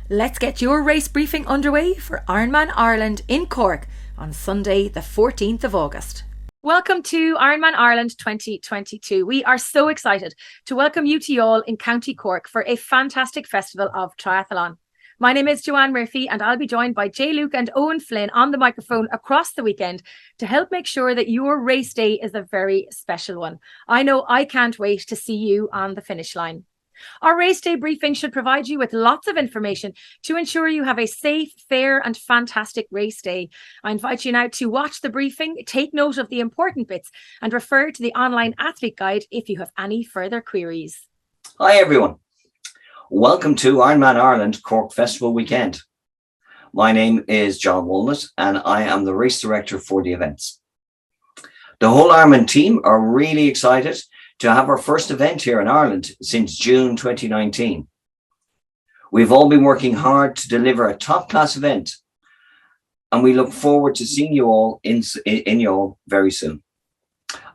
Let's get your race briefing underway for Ironman Ireland in Cork on Sunday, the 14th of August. Welcome to Ironman Ireland 2022. We are so excited to welcome you to y'all in County Cork for a fantastic festival of triathlon. My name is Joanne Murphy and I'll be joined by Jay Luke and Owen Flynn on the microphone across the weekend to help make sure that your race day is a very special one. I know I can't wait to see you on the finish line. Our race day briefing should provide you with lots of information to ensure you have a safe, fair and fantastic race day. I invite you now to watch the briefing, take note of the important bits and refer to the online athlete guide if you have any further queries. Hi everyone. Welcome to Ironman Ireland Cork Festival Weekend. My name is John Walnut and I am the race director for the events. The whole Ironman team are really excited to have our first event here in Ireland since June 2019. We've all been working hard to deliver a top-class event, and we look forward to seeing you all in y'all very soon.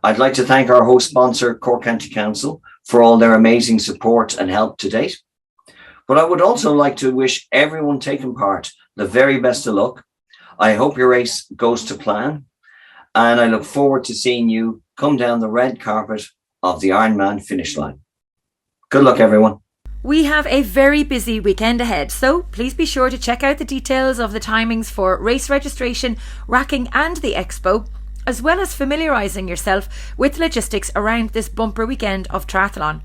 I'd like to thank our host sponsor, Cork County Council, for all their amazing support and help to date. But I would also like to wish everyone taking part the very best of luck. I hope your race goes to plan, and I look forward to seeing you come down the red carpet of the Ironman finish line. Good luck, everyone. We have a very busy weekend ahead, so please be sure to check out the details of the timings for race registration, racking and the expo, as well as familiarising yourself with logistics around this bumper weekend of triathlon.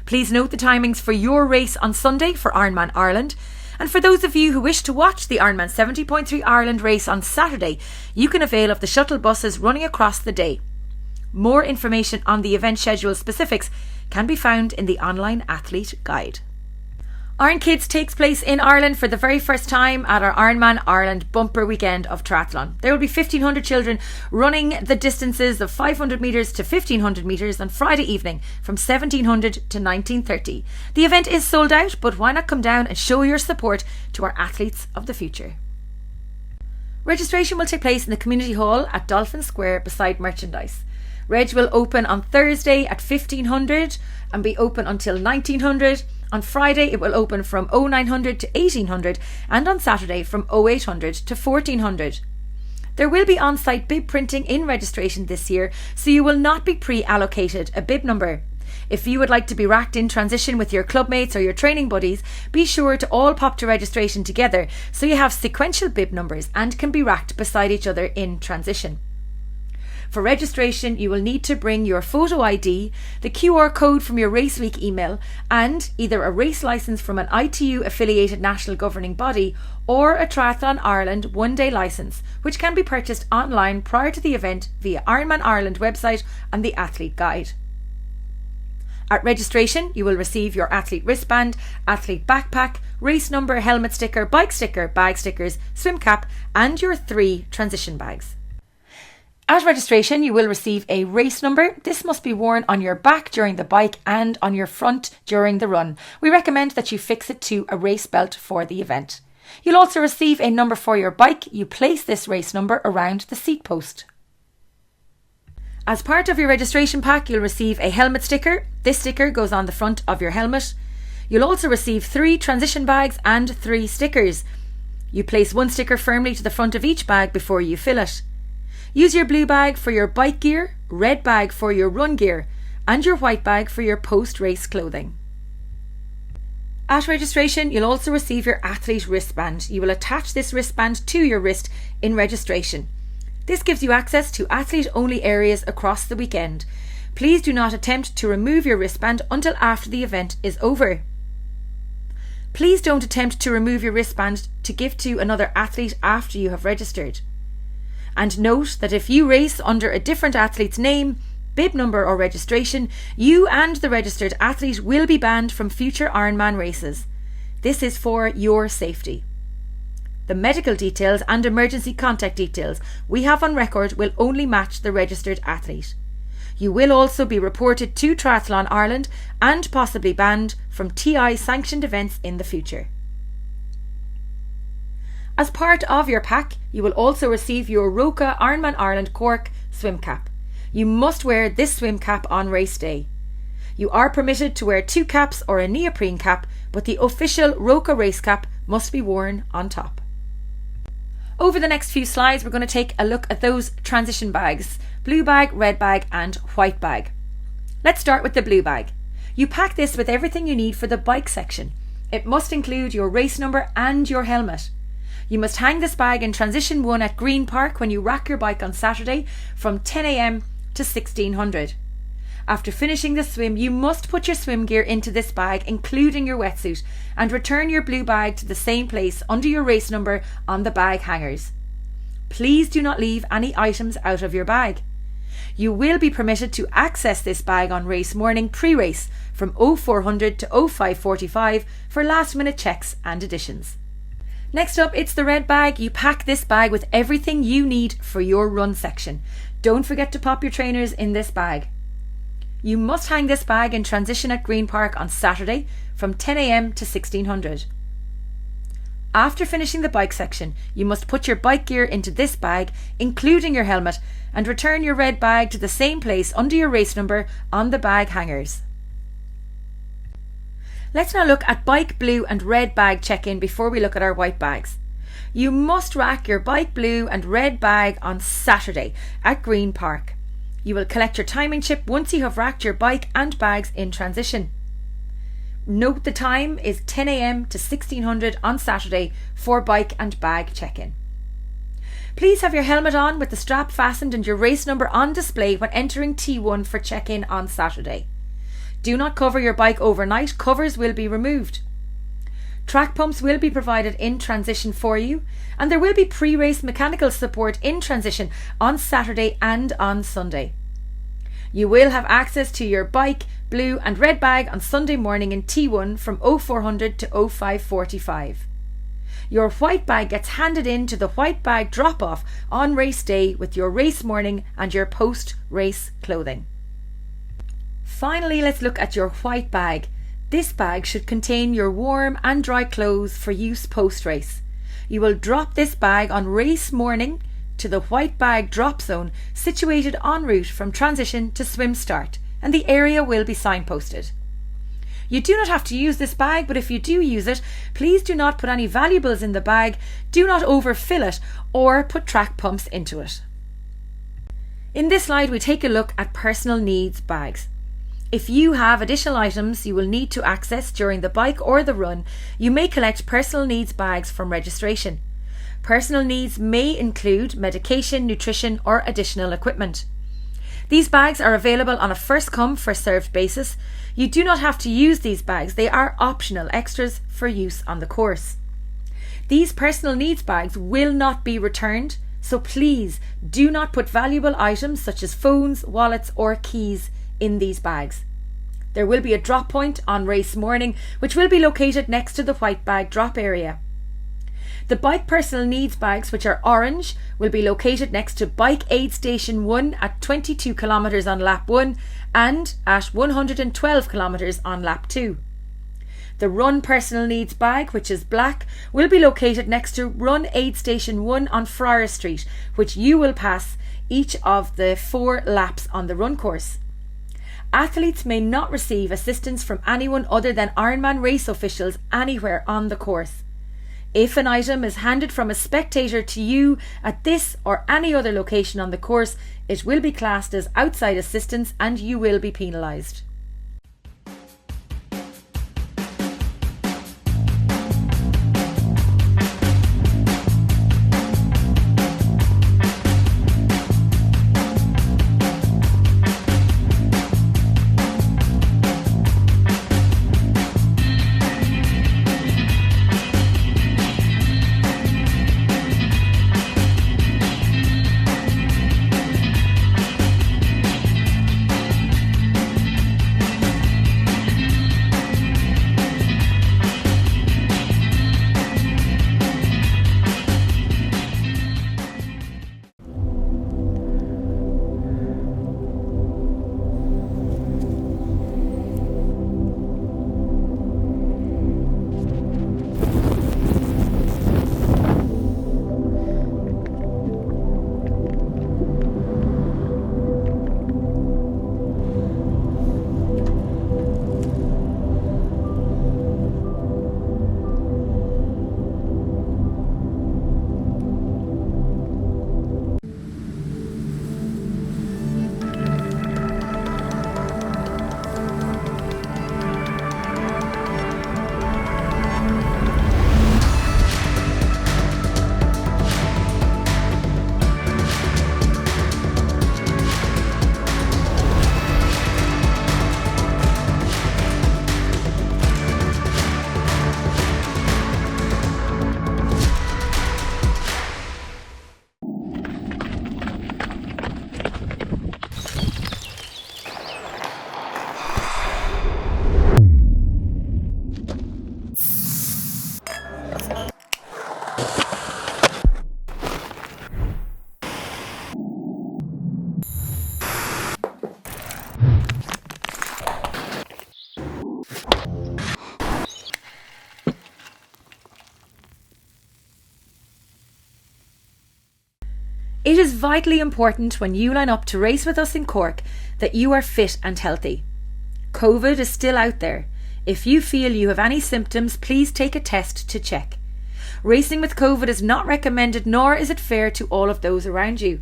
Please note the timings for your race on Sunday for Ironman Ireland. And for those of you who wish to watch the Ironman 70.3 Ireland race on Saturday, you can avail of the shuttle buses running across the day. More information on the event schedule specifics can be found in the online athlete guide. Iron Kids takes place in Ireland for the very first time at our Ironman Ireland bumper weekend of triathlon. There will be 1,500 children running the distances of 500 metres to 1,500 metres on Friday evening from 1700 to 1930. The event is sold out, but why not come down and show your support to our athletes of the future. Registration will take place in the Community Hall at Dolphin Square beside merchandise. Reg will open on Thursday at 1500 and be open until 1900. On Friday it will open from 0900 to 1800 and on Saturday from 0800 to 1400. There will be on-site bib printing in registration this year, so you will not be pre-allocated a bib number. If you would like to be racked in transition with your clubmates or your training buddies, be sure to all pop to registration together so you have sequential bib numbers and can be racked beside each other in transition. For registration, you will need to bring your photo ID, the QR code from your Race Week email, and either a race licence from an ITU affiliated national governing body or a Triathlon Ireland one-day licence, which can be purchased online prior to the event via Ironman Ireland website and the athlete guide. At registration, you will receive your athlete wristband, athlete backpack, race number, helmet sticker, bike sticker, bag stickers, swim cap, and your 3 transition bags. At registration, you will receive a race number. This must be worn on your back during the bike and on your front during the run. We recommend that you fix it to a race belt for the event. You'll also receive a number for your bike. You place this race number around the seat post. As part of your registration pack, you'll receive a helmet sticker. This sticker goes on the front of your helmet. You'll also receive 3 transition bags and 3 stickers. You place 1 sticker firmly to the front of each bag before you fill it. Use your blue bag for your bike gear, red bag for your run gear, and your white bag for your post-race clothing. At registration, you'll also receive your athlete wristband. You will attach this wristband to your wrist in registration. This gives you access to athlete-only areas across the weekend. Please do not attempt to remove your wristband until after the event is over. Please don't attempt to remove your wristband to give to another athlete after you have registered. And note that if you race under a different athlete's name, bib number or registration, you and the registered athlete will be banned from future Ironman races. This is for your safety. The medical details and emergency contact details we have on record will only match the registered athlete. You will also be reported to Triathlon Ireland and possibly banned from TI sanctioned events in the future. As part of your pack, you will also receive your Roka Ironman Ireland Cork swim cap. You must wear this swim cap on race day. You are permitted to wear 2 caps or a neoprene cap, but the official Roka race cap must be worn on top. Over the next few slides, we're going to take a look at those transition bags: blue bag, red bag and white bag. Let's start with the blue bag. You pack this with everything you need for the bike section. It must include your race number and your helmet. You must hang this bag in transition 1 at Green Park when you rack your bike on Saturday from 10 a.m. to 1600. After finishing the swim, you must put your swim gear into this bag, including your wetsuit, and return your blue bag to the same place under your race number on the bag hangers. Please do not leave any items out of your bag. You will be permitted to access this bag on race morning pre-race from 0400 to 0545 for last minute checks and additions. Next up, it's the red bag. You pack this bag with everything you need for your run section. Don't forget to pop your trainers in this bag. You must hang this bag in transition at Green Park on Saturday from 10 a.m. to 1600. After finishing the bike section, you must put your bike gear into this bag, including your helmet, and return your red bag to the same place under your race number on the bag hangers. Let's now look at bike blue and red bag check-in before we look at our white bags. You must rack your bike blue and red bag on Saturday at Green Park. You will collect your timing chip once you have racked your bike and bags in transition. Note the time is 10 a.m. to 1600 on Saturday for bike and bag check-in. Please have your helmet on with the strap fastened and your race number on display when entering T1 for check-in on Saturday. Do not cover your bike overnight, covers will be removed. Track pumps will be provided in transition for you, and there will be pre-race mechanical support in transition on Saturday and on Sunday. You will have access to your bike, blue and red bag on Sunday morning in T1 from 0400 to 0545. Your white bag gets handed in to the white bag drop-off on race day with your race morning and your post-race clothing. Finally, let's look at your white bag. This bag should contain your warm and dry clothes for use post-race. You will drop this bag on race morning to the white bag drop zone situated en route from transition to swim start, and the area will be signposted. You do not have to use this bag, but if you do use it, please do not put any valuables in the bag, do not overfill it or put track pumps into it. In this slide we take a look at personal needs bags. If you have additional items you will need to access during the bike or the run, you may collect personal needs bags from registration. Personal needs may include medication, nutrition or additional equipment. These bags are available on a first come first served basis. You do not have to use these bags, they are optional extras for use on the course. These personal needs bags will not be returned, so please do not put valuable items such as phones, wallets or keys in these bags. There will be a drop point on race morning which will be located next to the white bag drop area. The bike personal needs bags, which are orange, will be located next to Bike Aid Station 1 at 22 kilometres on lap 1 and at 112 kilometres on lap 2. The Run Personal Needs bag, which is black, will be located next to Run Aid Station 1 on Friar Street, which you will pass each of the 4 laps on the run course. Athletes may not receive assistance from anyone other than Ironman race officials anywhere on the course. If an item is handed from a spectator to you at this or any other location on the course, it will be classed as outside assistance and you will be penalised. It is vitally important when you line up to race with us in Cork that you are fit and healthy. COVID is still out there. If you feel you have any symptoms, please take a test to check. Racing with COVID is not recommended, nor is it fair to all of those around you.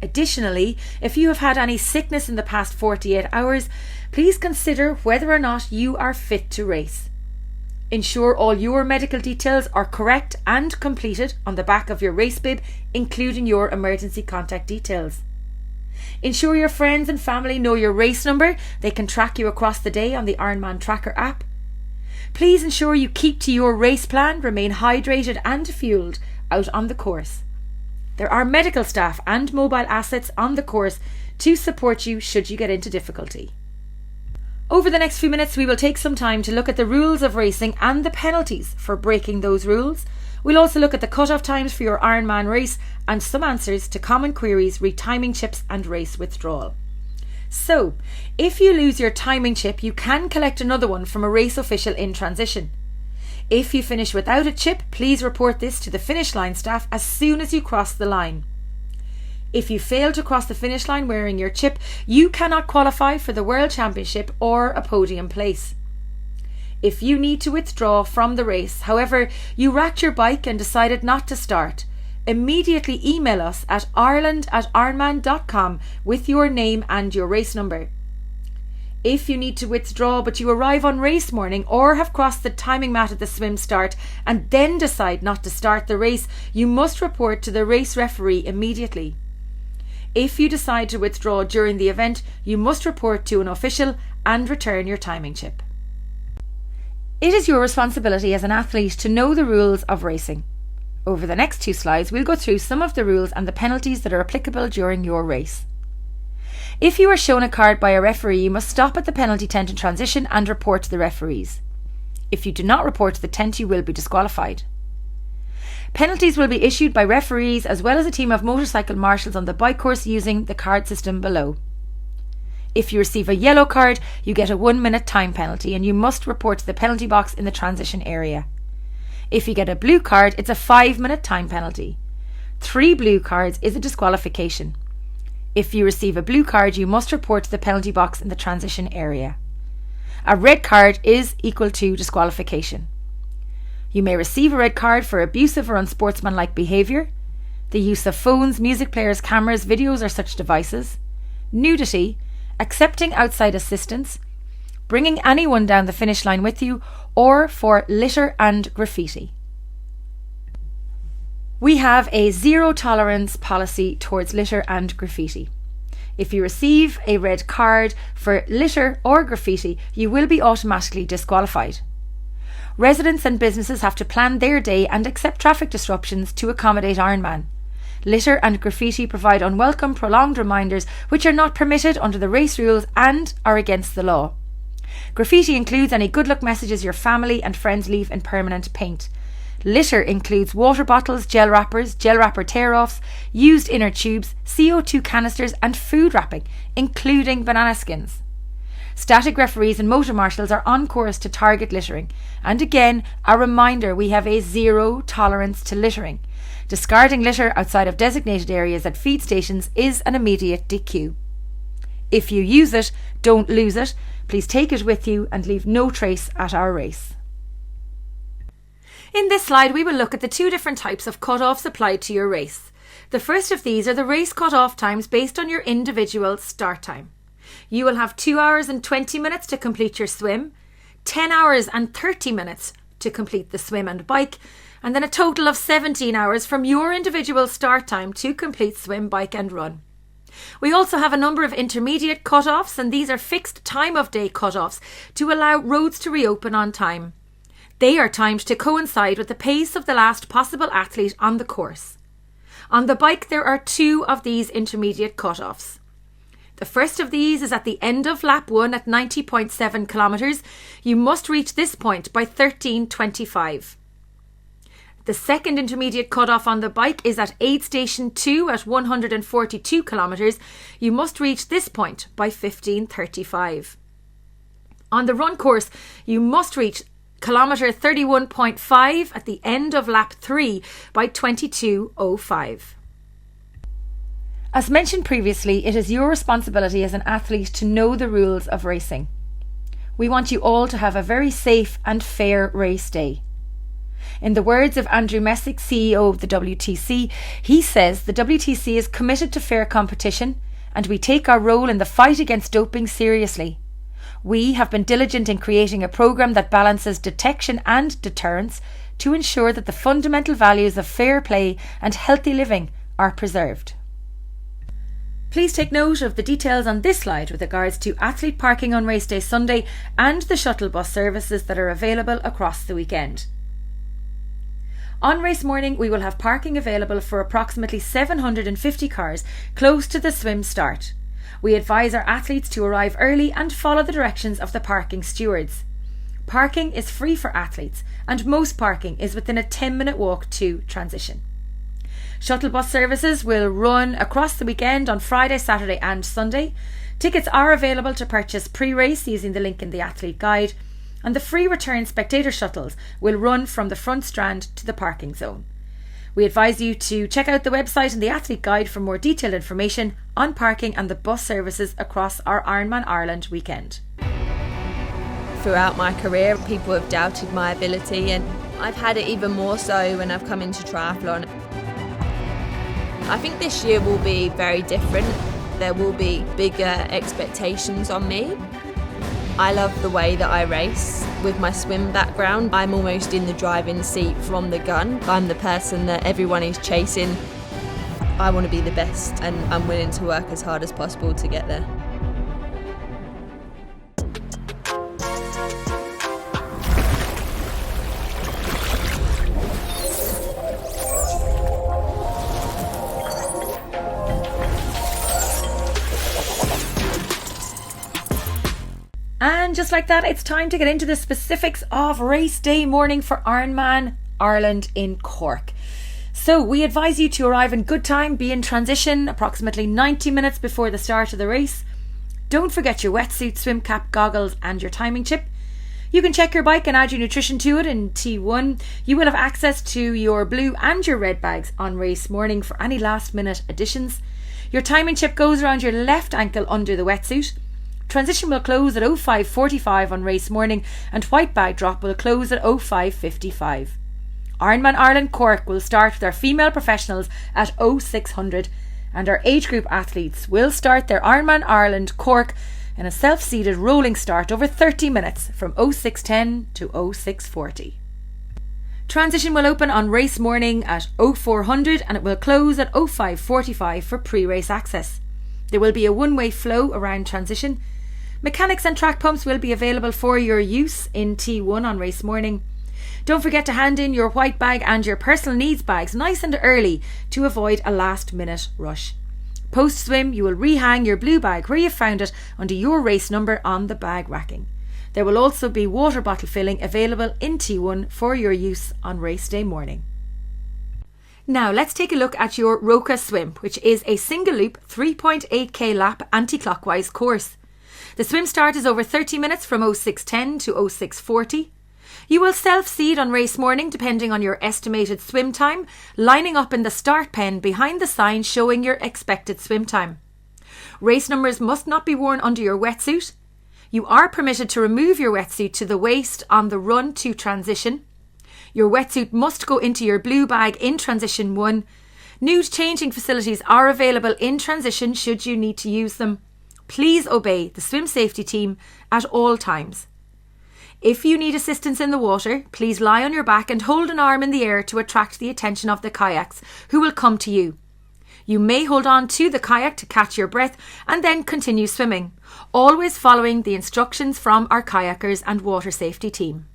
Additionally, if you have had any sickness in the past 48 hours, please consider whether or not you are fit to race. Ensure all your medical details are correct and completed on the back of your race bib, including your emergency contact details. Ensure your friends and family know your race number. They can track you across the day on the Ironman Tracker app. Please ensure you keep to your race plan, remain hydrated and fueled out on the course. There are medical staff and mobile assets on the course to support you should you get into difficulty. Over the next few minutes, we will take some time to look at the rules of racing and the penalties for breaking those rules. We'll also look at the cut-off times for your Ironman race and some answers to common queries re timing chips and race withdrawal. So, if you lose your timing chip, you can collect another one from a race official in transition. If you finish without a chip, please report this to the finish line staff as soon as you cross the line. If you fail to cross the finish line wearing your chip, you cannot qualify for the World Championship or a podium place. If you need to withdraw from the race, however, you racked your bike and decided not to start, immediately email us at ireland@ironman.com with your name and your race number. If you need to withdraw but you arrive on race morning or have crossed the timing mat at the swim start and then decide not to start the race, you must report to the race referee immediately. If you decide to withdraw during the event, you must report to an official and return your timing chip. It is your responsibility as an athlete to know the rules of racing. Over the next 2 slides, we'll go through some of the rules and the penalties that are applicable during your race. If you are shown a card by a referee, you must stop at the penalty tent in transition and report to the referees. If you do not report to the tent, you will be disqualified. Penalties will be issued by referees as well as a team of motorcycle marshals on the bike course using the card system below. If you receive a yellow card, you get a 1-minute time penalty and you must report to the penalty box in the transition area. If you get a blue card, it's a 5-minute time penalty. 3 blue cards is a disqualification. If you receive a blue card, you must report to the penalty box in the transition area. A red card is equal to disqualification. You may receive a red card for abusive or unsportsmanlike behaviour, the use of phones, music players, cameras, videos or such devices, nudity, accepting outside assistance, bringing anyone down the finish line with you, or for litter and graffiti. We have a zero tolerance policy towards litter and graffiti. If you receive a red card for litter or graffiti, you will be automatically disqualified. Residents and businesses have to plan their day and accept traffic disruptions to accommodate Ironman. Litter and graffiti provide unwelcome, prolonged reminders which are not permitted under the race rules and are against the law. Graffiti includes any good luck messages your family and friends leave in permanent paint. Litter includes water bottles, gel wrapper tear-offs, used inner tubes, CO2 canisters and food wrapping, including banana skins. Static referees and motor marshals are on course to target littering. And again, a reminder, we have a zero tolerance to littering. Discarding litter outside of designated areas at feed stations is an immediate DQ. If you use it, don't lose it. Please take it with you and leave no trace at our race. In this slide, we will look at the 2 different types of cut-offs applied to your race. The first of these are the race cut-off times based on your individual start time. You will have 2 hours and 20 minutes to complete your swim, 10 hours and 30 minutes to complete the swim and bike, and then a total of 17 hours from your individual start time to complete swim, bike and run. We also have a number of intermediate cut-offs, and these are fixed time of day cut-offs to allow roads to reopen on time. They are timed to coincide with the pace of the last possible athlete on the course. On the bike, there are 2 of these intermediate cut-offs. The first of these is at the end of lap 1 at 90.7 kilometres. You must reach this point by 13:25. The second intermediate cut-off on the bike is at aid station 2 at 142 kilometres. You must reach this point by 15:35. On the run course, you must reach kilometre 31.5 at the end of lap 3 by 22:05. As mentioned previously, it is your responsibility as an athlete to know the rules of racing. We want you all to have a very safe and fair race day. In the words of Andrew Messick, CEO of the WTC, he says the WTC is committed to fair competition and we take our role in the fight against doping seriously. We have been diligent in creating a programme that balances detection and deterrence to ensure that the fundamental values of fair play and healthy living are preserved. Please take note of the details on this slide with regards to athlete parking on race day Sunday and the shuttle bus services that are available across the weekend. On race morning, we will have parking available for approximately 750 cars close to the swim start. We advise our athletes to arrive early and follow the directions of the parking stewards. Parking is free for athletes and most parking is within a 10-minute walk to transition. Shuttle bus services will run across the weekend on Friday, Saturday and Sunday. Tickets are available to purchase pre-race using the link in the athlete guide, and the free return spectator shuttles will run from the front strand to the parking zone. We advise you to check out the website and the athlete guide for more detailed information on parking and the bus services across our Ironman Ireland weekend. Throughout my career, people have doubted my ability, and I've had it even more so when I've come into triathlon. I think this year will be very different. There will be bigger expectations on me. I love the way that I race. With my swim background, I'm almost in the driving seat from the gun. I'm the person that everyone is chasing. I want to be the best and I'm willing to work as hard as possible to get there. And just like that, it's time to get into the specifics of race day morning for Ironman Ireland in Cork. So we advise you to arrive in good time, be in transition approximately 90 minutes before the start of the race. Don't forget your wetsuit, swim cap, goggles and your timing chip. You can check your bike and add your nutrition to it in T1. You will have access to your blue and your red bags on race morning for any last minute additions. Your timing chip goes around your left ankle under the wetsuit. Transition will close at 05:45 on race morning and white bag drop will close at 05:55. Ironman Ireland Cork will start with our female professionals at 0600 and our age group athletes will start their Ironman Ireland Cork in a self-seated rolling start over 30 minutes from 0610 to 0640. Transition will open on race morning at 0400 and it will close at 05:45 for pre-race access. There will be a one-way flow around transition. Mechanics and track pumps will be available for your use in T1 on race morning. Don't forget to hand in your white bag and your personal needs bags nice and early to avoid a last minute rush. Post swim, you will rehang your blue bag where you found it under your race number on the bag racking. There will also be water bottle filling available in T1 for your use on race day morning. Now let's take a look at your Roca swim, which is a single loop 3.8k lap anti-clockwise course. The swim start is over 30 minutes from 0610 to 0640. You will self-seed on race morning depending on your estimated swim time, lining up in the start pen behind the sign showing your expected swim time. Race numbers must not be worn under your wetsuit. You are permitted to remove your wetsuit to the waist on the run to transition. Your wetsuit must go into your blue bag in transition 1. Nude changing facilities are available in transition should you need to use them. Please obey the swim safety team at all times. If you need assistance in the water, please lie on your back and hold an arm in the air to attract the attention of the kayaks, who will come to you. You may hold on to the kayak to catch your breath and then continue swimming, always following the instructions from our kayakers and water safety team.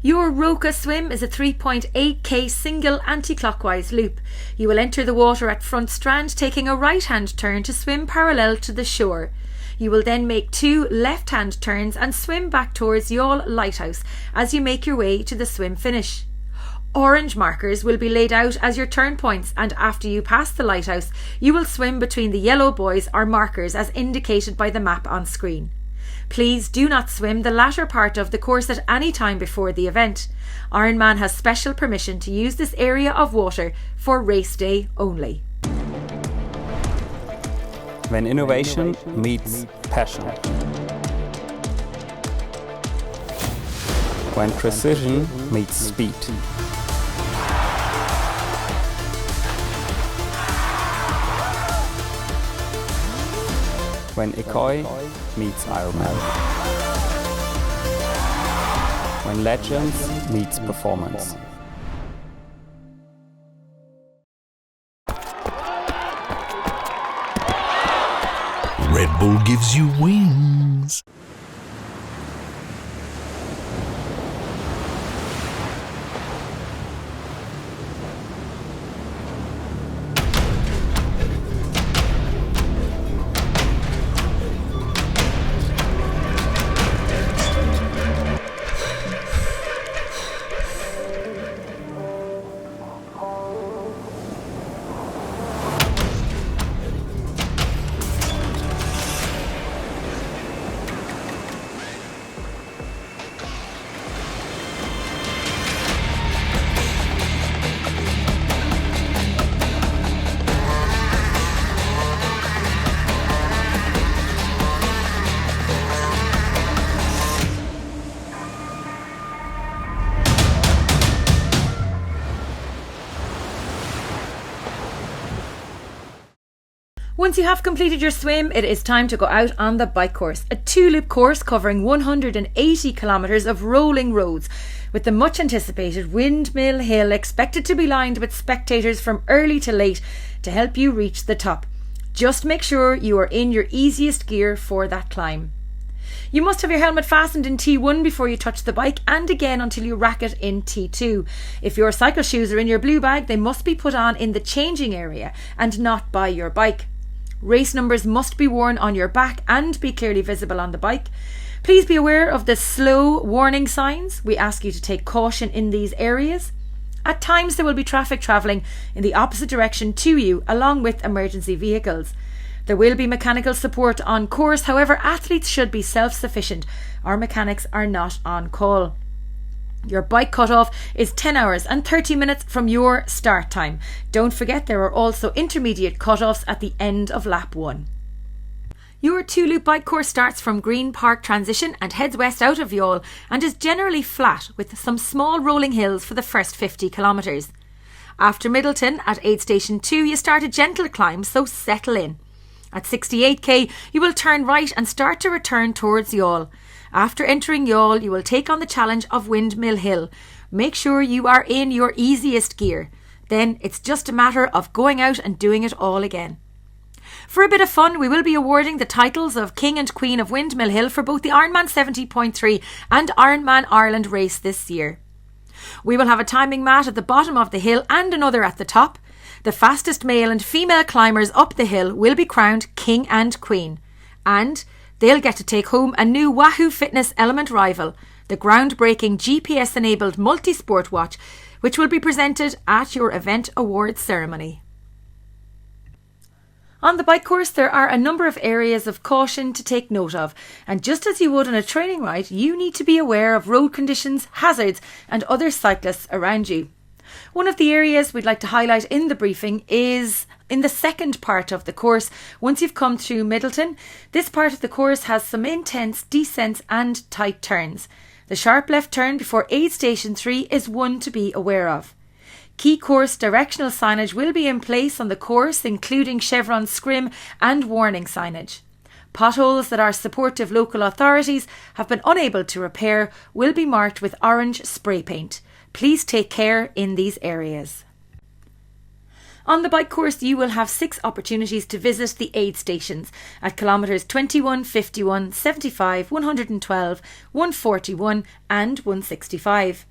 Your Roca swim is a 3.8k single anti-clockwise loop. You will enter the water at front strand, taking a right-hand turn to swim parallel to the shore. You will then make 2 left-hand turns and swim back towards Youghal Lighthouse as you make your way to the swim finish. Orange markers will be laid out as your turn points, and after you pass the lighthouse, you will swim between the yellow buoys or markers as indicated by the map on screen. Please do not swim the latter part of the course at any time before the event. Ironman has special permission to use this area of water for race day only. When innovation meets passion. When precision meets speed. When Ekoi meets Ironman. When legends meets performance. Red Bull gives you wings. Once you have completed your swim, it is time to go out on the bike course. A 2-loop course covering 180 kilometres of rolling roads, with the much anticipated Windmill Hill expected to be lined with spectators from early to late to help you reach the top. Just make sure you are in your easiest gear for that climb. You must have your helmet fastened in T1 before you touch the bike, and again until you rack it in T2. If your cycle shoes are in your blue bag, they must be put on in the changing area and not by your bike. Race numbers must be worn on your back and be clearly visible on the bike. Please be aware of the slow warning signs. We ask you to take caution in these areas. At times there will be traffic travelling in the opposite direction to you, along with emergency vehicles. There will be mechanical support on course, however athletes should be self-sufficient. Our mechanics are not on call. Your bike cut-off is 10 hours and 30 minutes from your start time. Don't forget there are also intermediate cut-offs at the end of lap 1. Your 2-loop bike course starts from Green Park Transition and heads west out of Youghal and is generally flat with some small rolling hills for the first 50 kilometres. After Middleton at Aid Station 2 you start a gentle climb, so settle in. At 68k you will turn right and start to return towards Youghal. After entering Youghal, you will take on the challenge of Windmill Hill. Make sure you are in your easiest gear. Then it's just a matter of going out and doing it all again. For a bit of fun, we will be awarding the titles of King and Queen of Windmill Hill for both the Ironman 70.3 and Ironman Ireland race this year. We will have a timing mat at the bottom of the hill and another at the top. The fastest male and female climbers up the hill will be crowned King and Queen. And they'll get to take home a new Wahoo Fitness Element rival, the groundbreaking GPS-enabled multi-sport watch, which will be presented at your event awards ceremony. On the bike course, there are a number of areas of caution to take note of, and just as you would on a training ride, you need to be aware of road conditions, hazards, and other cyclists around you. One of the areas we'd like to highlight in the briefing is in the second part of the course. Once you've come through Middleton, this part of the course has some intense descents and tight turns. The sharp left turn before Aid Station 3 is one to be aware of. Key course directional signage will be in place on the course, including chevron scrim and warning signage. Potholes that our supportive local authorities have been unable to repair will be marked with orange spray paint. Please take care in these areas. On the bike course, you will have 6 opportunities to visit the aid stations at kilometres 21, 51, 75, 112, 141 and 165.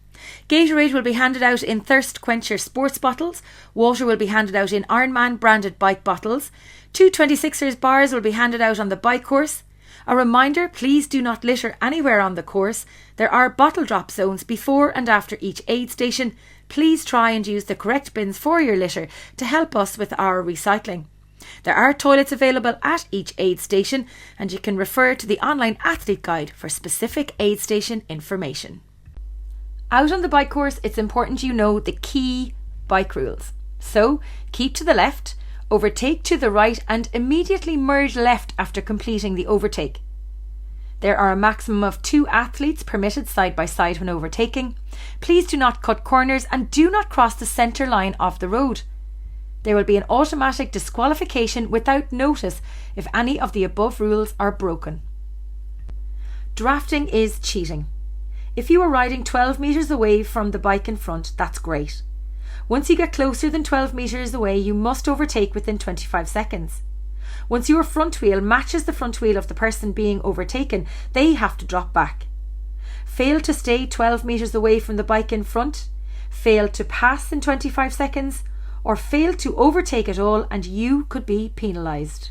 Gatorade will be handed out in thirst quencher sports bottles. Water will be handed out in Ironman branded bike bottles. 2 26ers bars will be handed out on the bike course. A reminder, please do not litter anywhere on the course. There are bottle drop zones before and after each aid station. Please try and use the correct bins for your litter to help us with our recycling. There are toilets available at each aid station, and you can refer to the online athlete guide for specific aid station information. Out on the bike course, it's important you know the key bike rules. So keep to the left, Overtake to the right and immediately merge left after completing the overtake. There are a maximum of 2 athletes permitted side by side when overtaking. Please do not cut corners and do not cross the centre line of the road. There will be an automatic disqualification without notice if any of the above rules are broken. Drafting is cheating. If you are riding 12 metres away from the bike in front, that's great. Once you get closer than 12 metres away, you must overtake within 25 seconds. Once your front wheel matches the front wheel of the person being overtaken, they have to drop back. Fail to stay 12 metres away from the bike in front, fail to pass in 25 seconds, or fail to overtake at all and you could be penalised.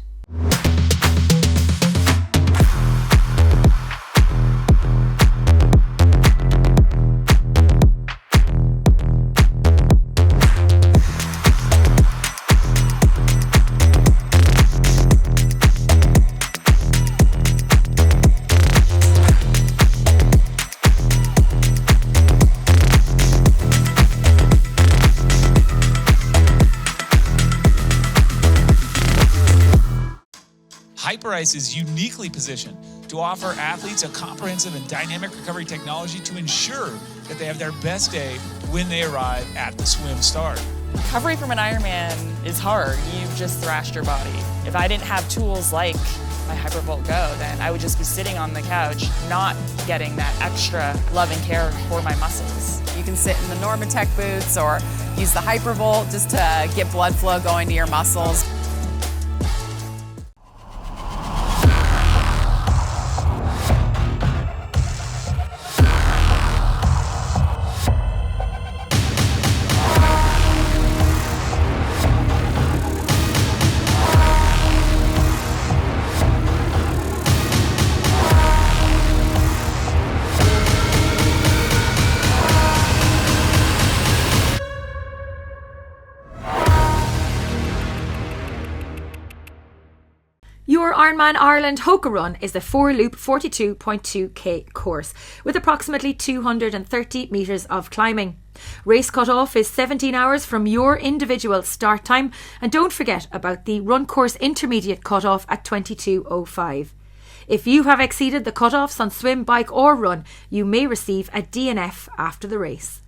HyperIce is uniquely positioned to offer athletes a comprehensive and dynamic recovery technology to ensure that they have their best day when they arrive at the swim start. Recovery from an Ironman is hard. You've just thrashed your body. If I didn't have tools like my Hypervolt Go, then I would just be sitting on the couch, not getting that extra love and care for my muscles. You can sit in the Normatec boots or use the Hypervolt just to get blood flow going to your muscles. Your Ironman Ireland Hoka Run is a 4-loop 42.2k course with approximately 230 metres of climbing. Race cut-off is 17 hours from your individual start time, and don't forget about the run course intermediate cut-off at 22:05. If you have exceeded the cut-offs on swim, bike or run, you may receive a DNF after the race.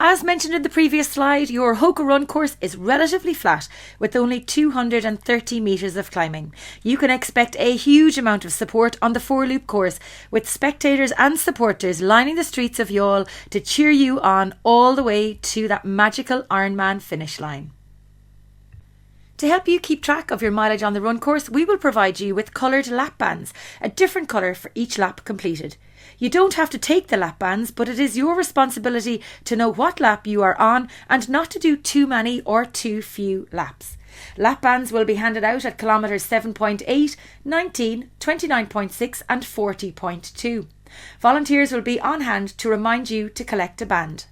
As mentioned in the previous slide, your Hoka Run course is relatively flat with only 230 metres of climbing. You can expect a huge amount of support on the 4-loop course, with spectators and supporters lining the streets of Youghal to cheer you on all the way to that magical Ironman finish line. To help you keep track of your mileage on the run course, we will provide you with coloured lap bands, a different colour for each lap completed. You don't have to take the lap bands, but it is your responsibility to know what lap you are on and not to do too many or too few laps. Lap bands will be handed out at kilometres 7.8, 19, 29.6 and 40.2. Volunteers will be on hand to remind you to collect a band.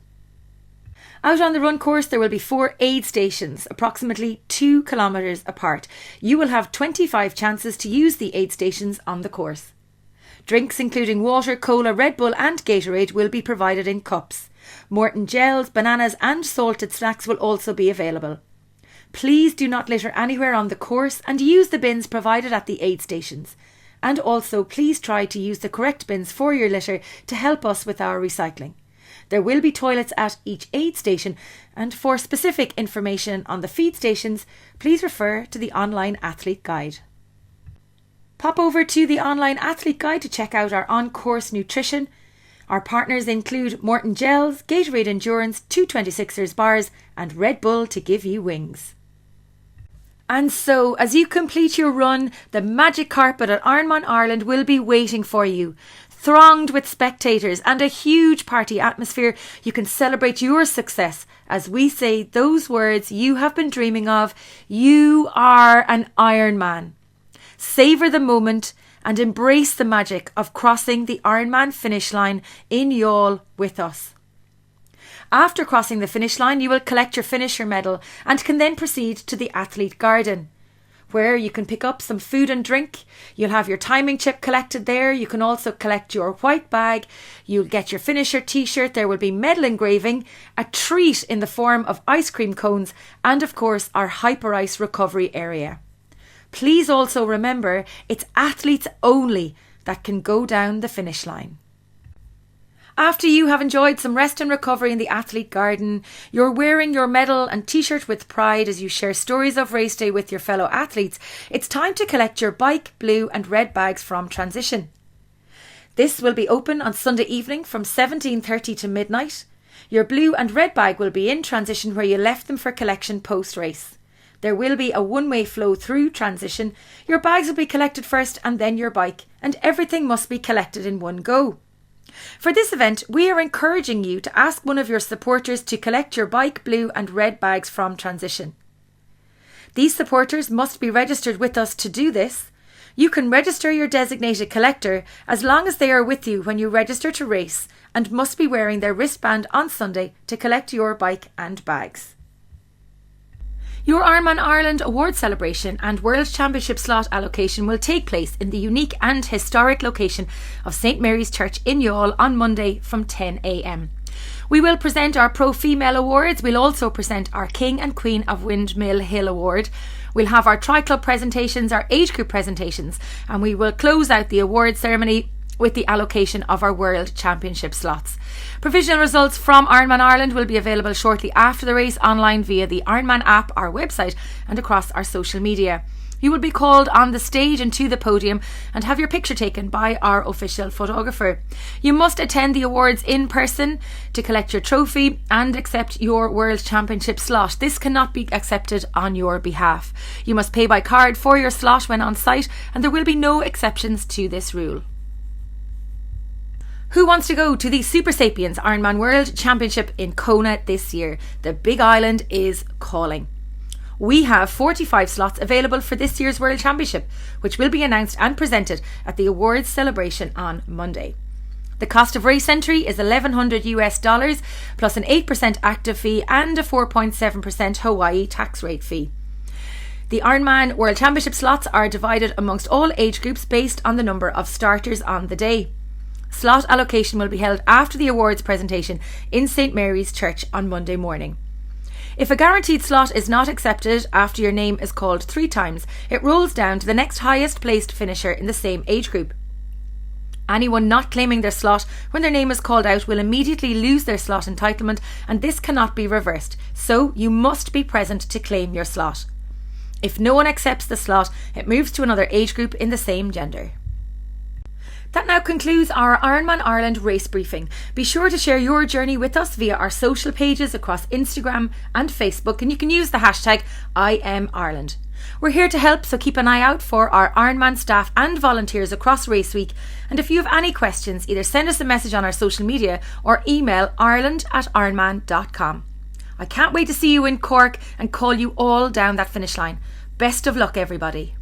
Out on the run course, there will be 4 aid stations, approximately 2 kilometres apart. You will have 25 chances to use the aid stations on the course. Drinks including water, cola, Red Bull and Gatorade will be provided in cups. Morton gels, bananas and salted snacks will also be available. Please do not litter anywhere on the course and use the bins provided at the aid stations. And also please try to use the correct bins for your litter to help us with our recycling. There will be toilets at each aid station, and for specific information on the feed stations, please refer to the online athlete guide. Pop over to the online athlete guide to check out our on-course nutrition. Our partners include Morton Gels, Gatorade Endurance, 226ers bars and Red Bull to give you wings. And so, as you complete your run, the magic carpet at Ironman Ireland will be waiting for you. Thronged with spectators and a huge party atmosphere, you can celebrate your success as we say those words you have been dreaming of. You are an Ironman. Savour the moment and embrace the magic of crossing the Ironman finish line in Youghal with us. After crossing the finish line, you will collect your finisher medal and can then proceed to the athlete garden. where you can pick up some food and drink. You'll have your timing chip collected there. You can also collect your white bag. You'll get your finisher t-shirt. There will be medal engraving, a treat in the form of ice cream cones, and of course our hyper ice recovery area. Please also remember it's athletes only that can go down the finish line. After you have enjoyed some rest and recovery in the athlete garden, you're wearing your medal and t-shirt with pride as you share stories of race day with your fellow athletes, it's time to collect your bike, blue and red bags from Transition. This will be open on Sunday evening from 17:30 to midnight. Your blue and red bag will be in Transition where you left them for collection post-race. There will be a one-way flow through Transition. Your bags will be collected first and then your bike, and everything must be collected in one go. For this event, we are encouraging you to ask one of your supporters to collect your bike, blue and red bags from Transition. These supporters must be registered with us to do this. You can register your designated collector as long as they are with you when you register to race and must be wearing their wristband on Sunday to collect your bike and bags. Your Ironman Ireland award celebration and World Championship slot allocation will take place in the unique and historic location of St Mary's Church in Youghal on Monday from 10 a.m. We will present our Pro Female Awards. We'll also present our King and Queen of Windmill Hill Award. We'll have our Tri-Club presentations, our age group presentations, and we will close out the award ceremony with the allocation of our World Championship slots. Provisional results from Ironman Ireland will be available shortly after the race online via the Ironman app, our website and across our social media. You will be called on the stage and to the podium and have your picture taken by our official photographer. You must attend the awards in person to collect your trophy and accept your World Championship slot. This cannot be accepted on your behalf. You must pay by card for your slot when on site, and there will be no exceptions to this rule. Who wants to go to the Super Sapiens Ironman World Championship in Kona this year? The Big Island is calling. We have 45 slots available for this year's World Championship, which will be announced and presented at the awards celebration on Monday. The cost of race entry is $1,100 plus an 8% active fee and a 4.7% Hawaii tax rate fee. The Ironman World Championship slots are divided amongst all age groups based on the number of starters on the day. Slot allocation will be held after the awards presentation in St Mary's Church on Monday morning. If a guaranteed slot is not accepted after your name is called 3 times, it rolls down to the next highest placed finisher in the same age group. Anyone not claiming their slot when their name is called out will immediately lose their slot entitlement, and this cannot be reversed, so you must be present to claim your slot. If no one accepts the slot, it moves to another age group in the same gender. That now concludes our Ironman Ireland race briefing. Be sure to share your journey with us via our social pages across Instagram and Facebook, and you can use the hashtag #IamIreland. We're here to help, so keep an eye out for our Ironman staff and volunteers across Race Week. And if you have any questions, either send us a message on our social media or email ireland@ironman.com. I can't wait to see you in Cork and call you all down that finish line. Best of luck, everybody.